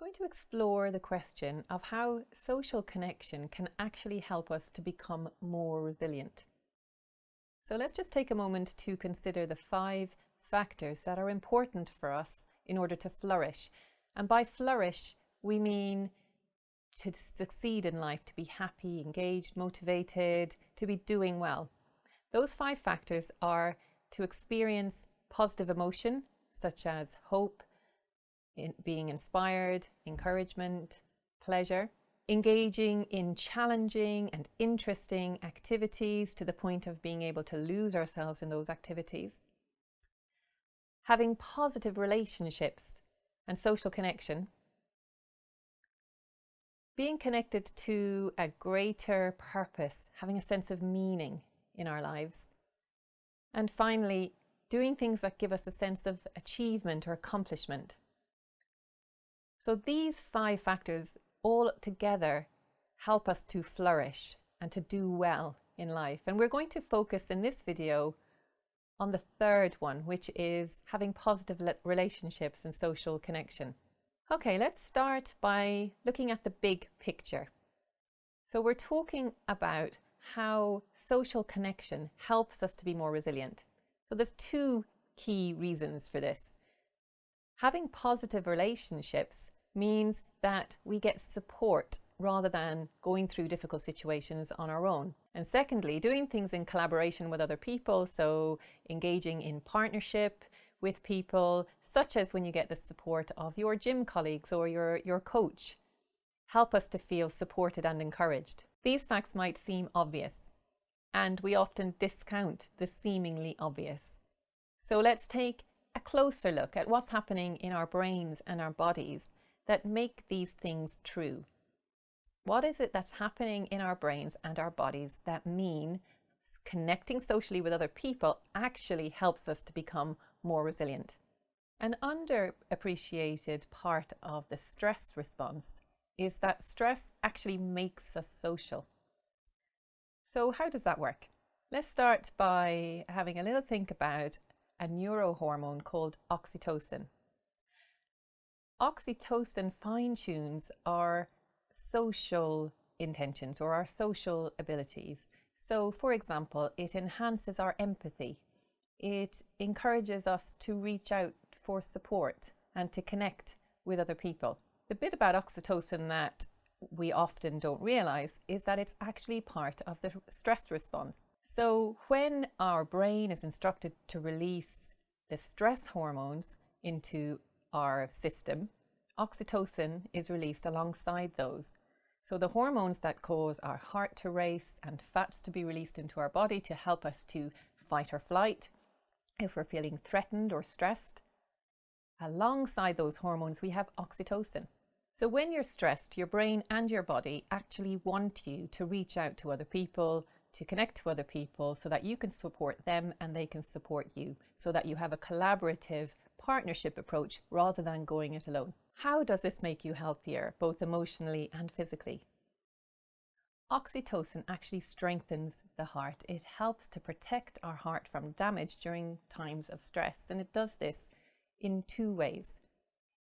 going to explore the question of how social connection can actually help us to become more resilient. So let's just take a moment to consider the 5 factors that are important for us in order to flourish. And by flourish, we mean to succeed in life, to be happy, engaged, motivated, to be doing well. Those 5 factors are to experience positive emotion, such as hope, being inspired, encouragement, pleasure, engaging in challenging and interesting activities to the point of being able to lose ourselves in those activities, having positive relationships and social connection, being connected to a greater purpose, having a sense of meaning in our lives, and finally, doing things that give us a sense of achievement or accomplishment. So these 5 factors all together help us to flourish and to do well in life. And we're going to focus in this video on the 3rd one, which is having positive relationships and social connection. Okay, let's start by looking at the big picture. So we're talking about how social connection helps us to be more resilient. So there's 2 key reasons for this. Having positive relationships means that we get support rather than going through difficult situations on our own. And secondly, doing things in collaboration with other people, so engaging in partnership with people, such as when you get the support of your gym colleagues or your coach, help us to feel supported and encouraged. These facts might seem obvious, and we often discount the seemingly obvious. So let's take a closer look at what's happening in our brains and our bodies that make these things true. What is it that's happening in our brains and our bodies that mean connecting socially with other people actually helps us to become more resilient? An underappreciated part of the stress response is that stress actually makes us social. So how does that work? Let's start by having a little think about a neurohormone called oxytocin. Oxytocin fine-tunes our social intentions or our social abilities. So, for example, it enhances our empathy. It encourages us to reach out for support and to connect with other people. The bit about oxytocin that we often don't realize is that it's actually part of the stress response. So when our brain is instructed to release the stress hormones into our system, oxytocin is released alongside those. So the hormones that cause our heart to race and fats to be released into our body to help us to fight or flight if we're feeling threatened or stressed, alongside those hormones we have oxytocin. So when you're stressed, your brain and your body actually want you to reach out to other people, to connect to other people so that you can support them and they can support you, so that you have a collaborative partnership approach rather than going it alone. How does this make you healthier, both emotionally and physically? Oxytocin actually strengthens the heart. It helps to protect our heart from damage during times of stress, and it does this in 2 ways.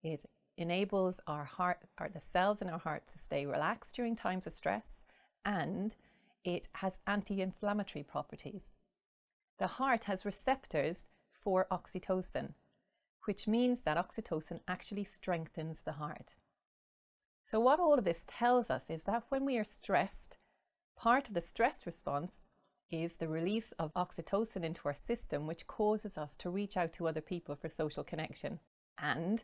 It enables our heart, or the cells in our heart, to stay relaxed during times of stress, and it has anti-inflammatory properties. The heart has receptors for oxytocin, which means that oxytocin actually strengthens the heart. So what all of this tells us is that when we are stressed, part of the stress response is the release of oxytocin into our system, which causes us to reach out to other people for social connection. And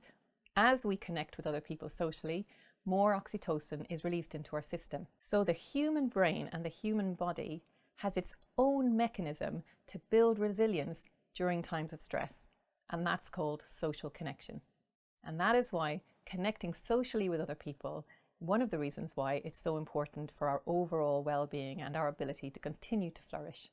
as we connect with other people socially, more oxytocin is released into our system. So the human brain and the human body has its own mechanism to build resilience during times of stress. And that's called social connection. And that is why connecting socially with other people, one of the reasons why it's so important for our overall well-being and our ability to continue to flourish.